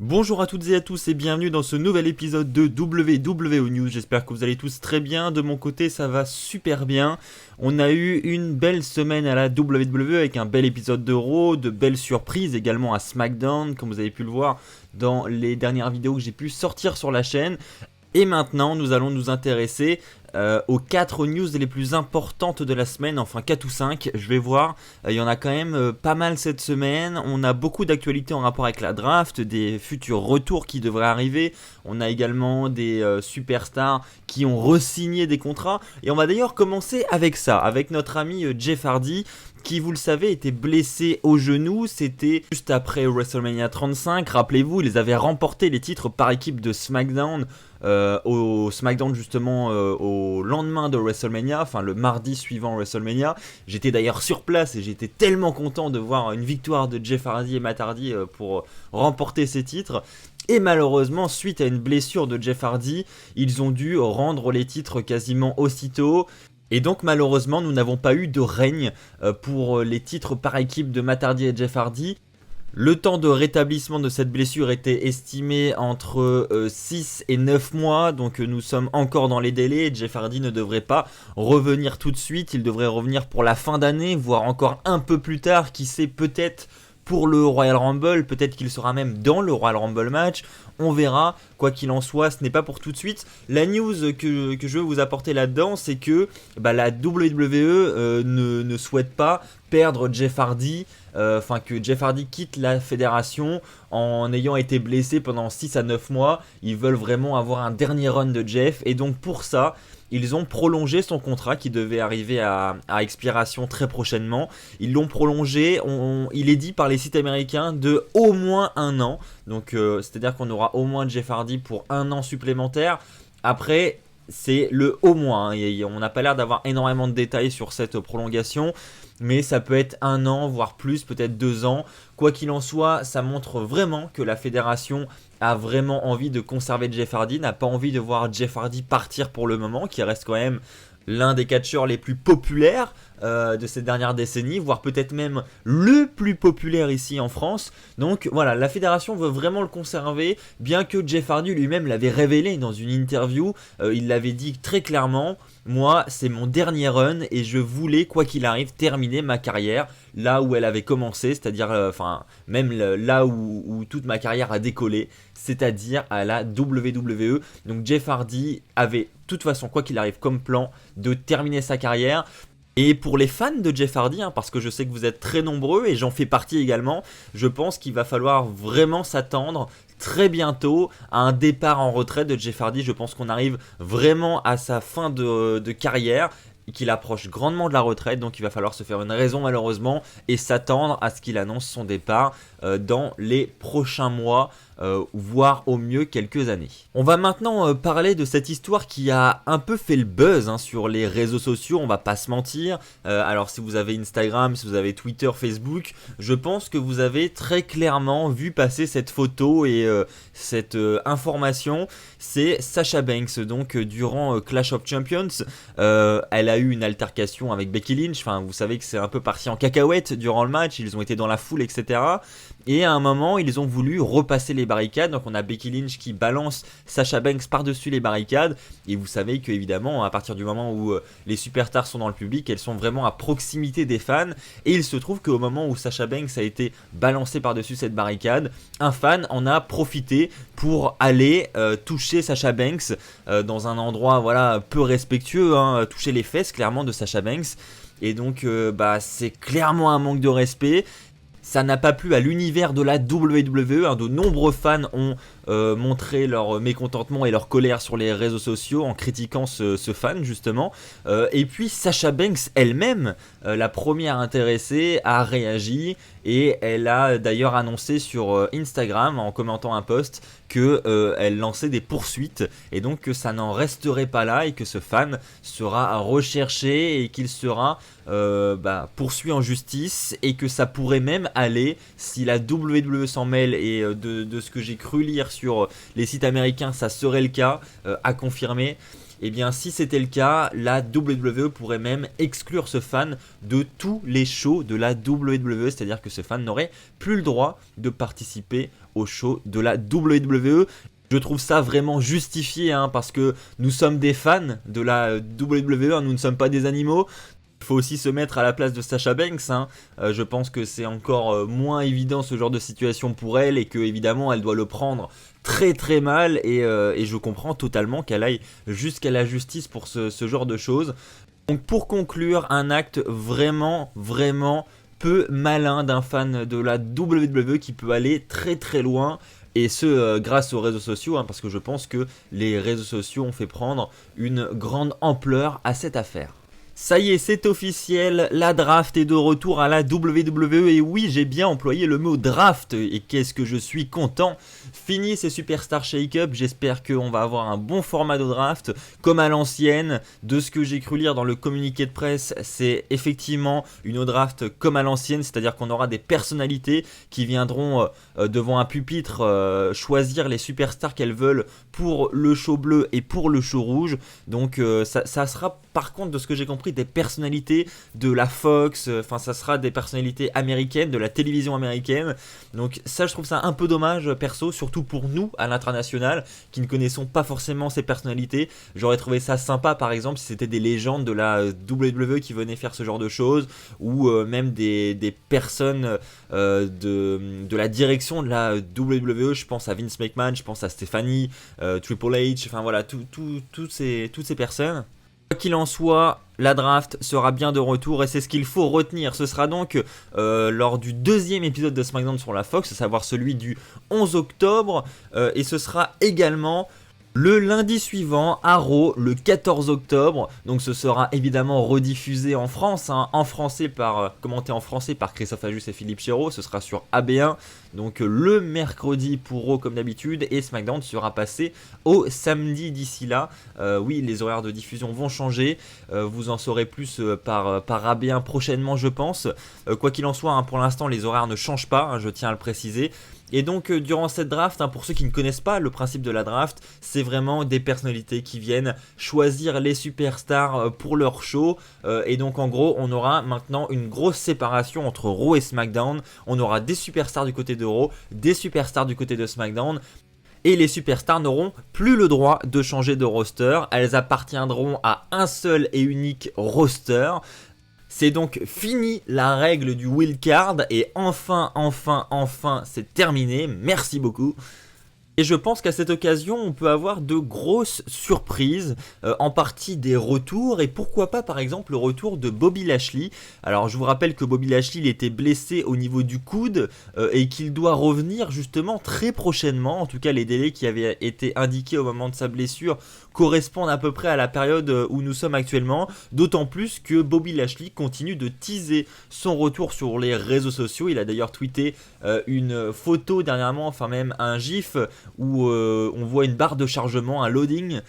Bonjour à toutes et à tous et bienvenue dans ce nouvel épisode de WWE News. J'espère que vous allez tous très bien. De mon côté, ça va super bien. On a eu une belle semaine à la WWE avec un bel épisode de Raw, de belles surprises également à SmackDown, comme vous avez pu le voir dans les dernières vidéos que j'ai pu sortir sur la chaîne. Et maintenant, nous allons nous intéresser aux 4 news les plus importantes de la semaine, enfin 4 ou 5, je vais voir. Il y en a quand même pas mal cette semaine. On a beaucoup d'actualités en rapport avec la draft, des futurs retours qui devraient arriver. On a également des superstars qui ont re-signé des contrats. Et on va d'ailleurs commencer avec ça, avec notre ami Jeff Hardy, qui, vous le savez, était blessé au genou. C'était juste après WrestleMania 35. Rappelez-vous, ils avaient remporté les titres par équipe de SmackDown au SmackDown justement au lendemain de WrestleMania, enfin le mardi suivant WrestleMania. J'étais d'ailleurs sur place et j'étais tellement content de voir une victoire de Jeff Hardy et Matt Hardy pour remporter ces titres. Et malheureusement, suite à une blessure de Jeff Hardy, ils ont dû rendre les titres quasiment aussitôt. Et donc malheureusement nous n'avons pas eu de règne pour les titres par équipe de Matt Hardy et Jeff Hardy. Le temps de rétablissement de cette blessure était estimé entre 6 et 9 mois, donc nous sommes encore dans les délais. Jeff Hardy ne devrait pas revenir tout de suite, il devrait revenir pour la fin d'année, voire encore un peu plus tard, qui sait, peut-être pour le Royal Rumble, peut-être qu'il sera même dans le Royal Rumble match. On verra, quoi qu'il en soit, ce n'est pas pour tout de suite. La news que je veux vous apporter là-dedans, c'est que la WWE ne souhaite pas perdre Jeff Hardy, que Jeff Hardy quitte la fédération en ayant été blessé pendant 6 à 9 mois. Ils veulent vraiment avoir un dernier run de Jeff, et donc pour ça, ils ont prolongé son contrat qui devait arriver à expiration très prochainement. Ils l'ont prolongé, il est dit par les sites américains, de au moins 1 an. Donc c'est-à-dire qu'on aura au moins Jeff Hardy pour 1 an supplémentaire. Après, c'est le au moins, hein. On n'a pas l'air d'avoir énormément de détails sur cette prolongation, mais ça peut être 1 an, voire plus, peut-être 2 ans. Quoi qu'il en soit, ça montre vraiment que la fédération a vraiment envie de conserver Jeff Hardy, n'a pas envie de voir Jeff Hardy partir pour le moment, qui reste quand même l'un des catcheurs les plus populaires de ces dernières décennies, voire peut-être même le plus populaire ici en France. Donc voilà, la fédération veut vraiment le conserver, bien que Jeff Hardy lui-même l'avait révélé dans une interview. Il l'avait dit très clairement: moi c'est mon dernier run et je voulais, quoi qu'il arrive, terminer ma carrière là où elle avait commencé, c'est-à-dire là où toute ma carrière a décollé, c'est-à-dire à la WWE. Donc Jeff Hardy avait de toute façon, quoi qu'il arrive, comme plan de terminer sa carrière. Et pour les fans de Jeff Hardy, parce que je sais que vous êtes très nombreux et j'en fais partie également, je pense qu'il va falloir vraiment s'attendre très bientôt à un départ en retraite de Jeff Hardy. Je pense qu'on arrive vraiment à sa fin de carrière, qu'il approche grandement de la retraite, donc il va falloir se faire une raison malheureusement et s'attendre à ce qu'il annonce son départ dans les prochains mois, voire au mieux quelques années. On va maintenant parler de cette histoire qui a un peu fait le buzz sur les réseaux sociaux, on va pas se mentir. Alors si vous avez Instagram, si vous avez Twitter, Facebook, je pense que vous avez très clairement vu passer cette photo et cette information. C'est Sasha Banks, donc durant Clash of Champions, elle a eu une altercation avec Becky Lynch. Enfin, vous savez que c'est un peu parti en cacahuète durant le match, ils ont été dans la foule, etc. Et à un moment, ils ont voulu repasser les barricades. Donc on a Becky Lynch qui balance Sasha Banks par-dessus les barricades. Et vous savez qu'évidemment, à partir du moment où les superstars sont dans le public, elles sont vraiment à proximité des fans. Et il se trouve qu'au moment où Sasha Banks a été balancée par-dessus cette barricade, un fan en a profité pour aller toucher Sasha Banks dans un endroit peu respectueux, toucher les fesses clairement de Sasha Banks. Et donc c'est clairement un manque de respect. Ça n'a pas plu à l'univers de la WWE. De nombreux fans ont montré leur mécontentement et leur colère sur les réseaux sociaux en critiquant ce fan justement. Et puis Sasha Banks elle-même, la première intéressée, a réagi et elle a d'ailleurs annoncé sur Instagram en commentant un post qu'elle lançait des poursuites et donc que ça n'en resterait pas là et que ce fan sera recherché et qu'il sera poursuivi en justice et que ça pourrait même aller, si la WWE s'en mêle, et de ce que j'ai cru lire sur les sites américains ça serait le cas, à confirmer. Et bien si c'était le cas, la WWE pourrait même exclure ce fan de tous les shows de la WWE, c'est-à-dire que ce fan n'aurait plus le droit de participer au show de la WWE. Je trouve ça vraiment justifié, hein, parce que nous sommes des fans de la WWE, hein, nous ne sommes pas des animaux. Il faut aussi se mettre à la place de Sasha Banks, hein. Je pense que c'est encore moins évident ce genre de situation pour elle et que évidemment elle doit le prendre très très mal et je comprends totalement qu'elle aille jusqu'à la justice pour ce genre de choses. Donc pour conclure, un acte vraiment peu malin d'un fan de la WWE qui peut aller très très loin. Et ce, grâce aux réseaux sociaux, hein, parce que je pense que les réseaux sociaux ont fait prendre une grande ampleur à cette affaire. Ça y est, c'est officiel, la draft est de retour à la WWE et oui, j'ai bien employé le mot draft et qu'est-ce que je suis content. Fini ces Superstar Shake-Up, j'espère qu'on va avoir un bon format de draft comme à l'ancienne. De ce que j'ai cru lire dans le communiqué de presse, c'est effectivement une draft comme à l'ancienne, c'est-à-dire qu'on aura des personnalités qui viendront devant un pupitre choisir les superstars qu'elles veulent pour le show bleu et pour le show rouge. Donc ça sera par contre, de ce que j'ai compris, des personnalités de la Fox, enfin ça sera des personnalités américaines, de la télévision américaine. Donc ça, je trouve ça un peu dommage perso, surtout pour nous à l'international qui ne connaissons pas forcément ces personnalités. J'aurais trouvé ça sympa par exemple si c'était des légendes de la WWE qui venaient faire ce genre de choses, ou même des personnes de la direction de la WWE. Je pense à Vince McMahon, je pense à Stephanie, Triple H, enfin voilà, toutes ces personnes. Quoi qu'il en soit, la draft sera bien de retour et c'est ce qu'il faut retenir. Ce sera donc lors du deuxième épisode de SmackDown sur la Fox, à savoir celui du 11 octobre. Et ce sera également le lundi suivant à Raw, le 14 octobre. Donc ce sera évidemment rediffusé en France, hein, en français commenté en français par Christophe Ajus et Philippe Chéreau. Ce sera sur AB1. Donc le mercredi pour Raw comme d'habitude, et SmackDown sera passé au samedi d'ici là. Oui, les horaires de diffusion vont changer, vous en saurez plus par AB1 prochainement je pense. Quoi qu'il en soit, hein, pour l'instant les horaires ne changent pas, hein, je tiens à le préciser. Et donc durant cette draft, hein, pour ceux qui ne connaissent pas le principe de la draft, c'est vraiment des personnalités qui viennent choisir les superstars pour leur show. Et donc en gros, on aura maintenant une grosse séparation entre Raw et SmackDown. On aura des superstars du côté de Raw, des superstars du côté de SmackDown. Et les superstars n'auront plus le droit de changer de roster. Elles appartiendront à un seul et unique roster. C'est donc fini la règle du wildcard et enfin, c'est terminé. Merci beaucoup. Et je pense qu'à cette occasion, on peut avoir de grosses surprises, en partie des retours, et pourquoi pas par exemple le retour de Bobby Lashley. Alors je vous rappelle que Bobby Lashley il était blessé au niveau du coude, et qu'il doit revenir justement très prochainement. En tout cas les délais qui avaient été indiqués au moment de sa blessure correspondent à peu près à la période où nous sommes actuellement. D'autant plus que Bobby Lashley continue de teaser son retour sur les réseaux sociaux. Il a d'ailleurs tweeté une photo dernièrement, enfin même un gif où on voit une barre de chargement, un loading.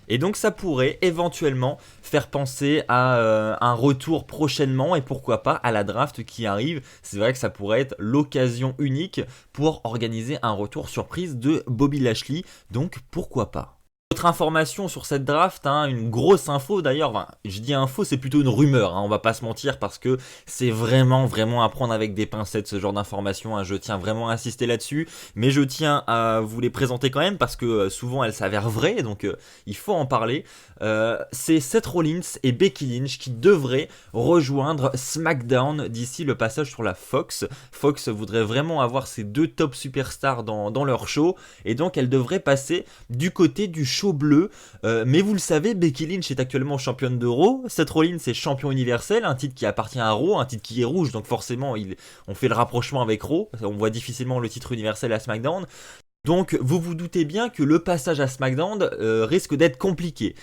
Et donc ça pourrait éventuellement faire penser à un retour prochainement et pourquoi pas à la draft qui arrive. C'est vrai que ça pourrait être l'occasion unique pour organiser un retour surprise de Bobby Lashley, donc pourquoi pas. Autre information sur cette draft, hein, une grosse info d'ailleurs, enfin, je dis info, c'est plutôt une rumeur, hein, on va pas se mentir parce que c'est vraiment à prendre avec des pincettes ce genre d'informations, hein, je tiens vraiment à insister là-dessus, mais je tiens à vous les présenter quand même parce que souvent elles s'avèrent vraies, donc il faut en parler. C'est Seth Rollins et Becky Lynch qui devraient rejoindre SmackDown d'ici le passage sur la Fox. Fox voudrait vraiment avoir ces deux top superstars dans leur show, et donc elles devraient passer du côté du show bleu, mais vous le savez, Becky Lynch est actuellement championne de Raw, Seth Rollins est champion universel, un titre qui appartient à Raw, un titre qui est rouge, donc forcément on fait le rapprochement avec Raw, on voit difficilement le titre universel à SmackDown. Donc vous vous doutez bien que le passage à SmackDown risque d'être compliqué.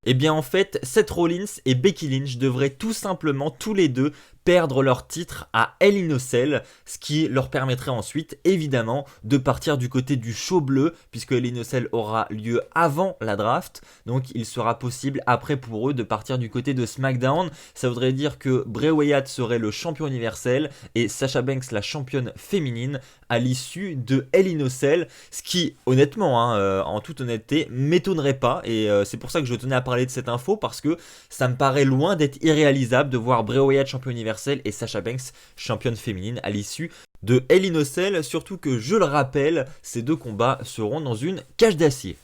Et bien en fait, Seth Rollins et Becky Lynch devraient tout simplement tous les deux perdre leur titre à Hell in a Cell, ce qui leur permettrait ensuite évidemment de partir du côté du show bleu, puisque Hell in a Cell aura lieu avant la draft, donc il sera possible après pour eux de partir du côté de SmackDown. Ça voudrait dire que Bray Wyatt serait le champion universel et Sasha Banks la championne féminine à l'issue de Hell in a Cell, ce qui honnêtement, hein, en toute honnêteté, m'étonnerait pas, et c'est pour ça que je tenais à parler de cette info, parce que ça me paraît loin d'être irréalisable de voir Bray Wyatt champion universel et Sasha Banks championne féminine à l'issue de Hell in a Cell, surtout que je le rappelle, ces 2 combats seront dans une cage d'acier.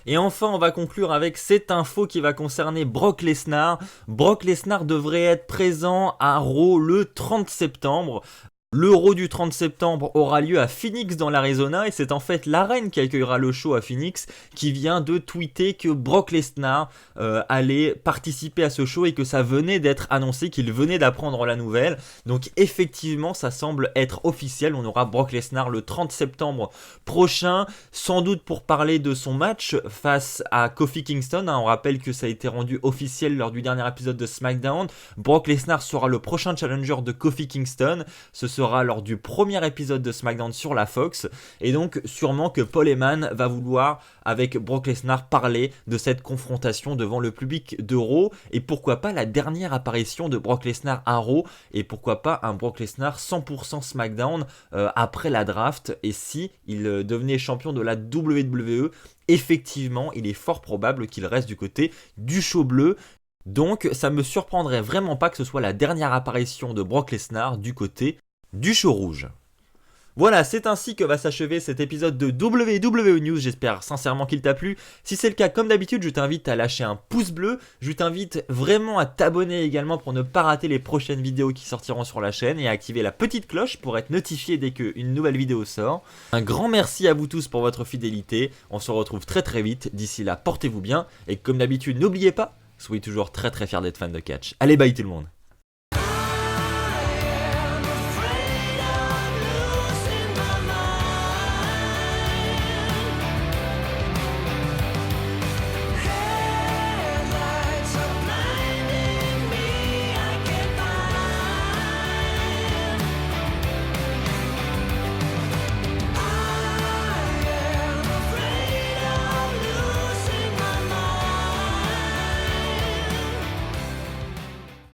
Et enfin, on va conclure avec cette info qui va concerner Brock Lesnar. Brock Lesnar devrait être présent à Raw le 30 septembre. Le Raw du 30 septembre aura lieu à Phoenix dans l'Arizona et c'est en fait l'arène qui accueillera le show à Phoenix qui vient de tweeter que Brock Lesnar allait participer à ce show et que ça venait d'être annoncé, qu'il venait d'apprendre la nouvelle. Donc effectivement ça semble être officiel, on aura Brock Lesnar le 30 septembre prochain, sans doute pour parler de son match face à Kofi Kingston. On rappelle que ça a été rendu officiel lors du dernier épisode de SmackDown. Brock Lesnar sera le prochain challenger de Kofi Kingston. Ce sera lors du premier épisode de SmackDown sur la Fox, et donc sûrement que Paul Heyman va vouloir avec Brock Lesnar parler de cette confrontation devant le public de Raw, et pourquoi pas la dernière apparition de Brock Lesnar à Raw, et pourquoi pas un Brock Lesnar 100% SmackDown après la draft, et si il devenait champion de la WWE, effectivement il est fort probable qu'il reste du côté du show bleu. Donc ça me surprendrait vraiment pas que ce soit la dernière apparition de Brock Lesnar du côté du show rouge. Voilà, c'est ainsi que va s'achever cet épisode de WWE News, j'espère sincèrement qu'il t'a plu. Si c'est le cas, comme d'habitude, je t'invite à lâcher un pouce bleu, je t'invite vraiment à t'abonner également pour ne pas rater les prochaines vidéos qui sortiront sur la chaîne et à activer la petite cloche pour être notifié dès qu'une nouvelle vidéo sort. Un grand merci à vous tous pour votre fidélité, on se retrouve très très vite, d'ici là portez-vous bien et comme d'habitude n'oubliez pas, soyez toujours très très fiers d'être fan de catch. Allez bye tout le monde.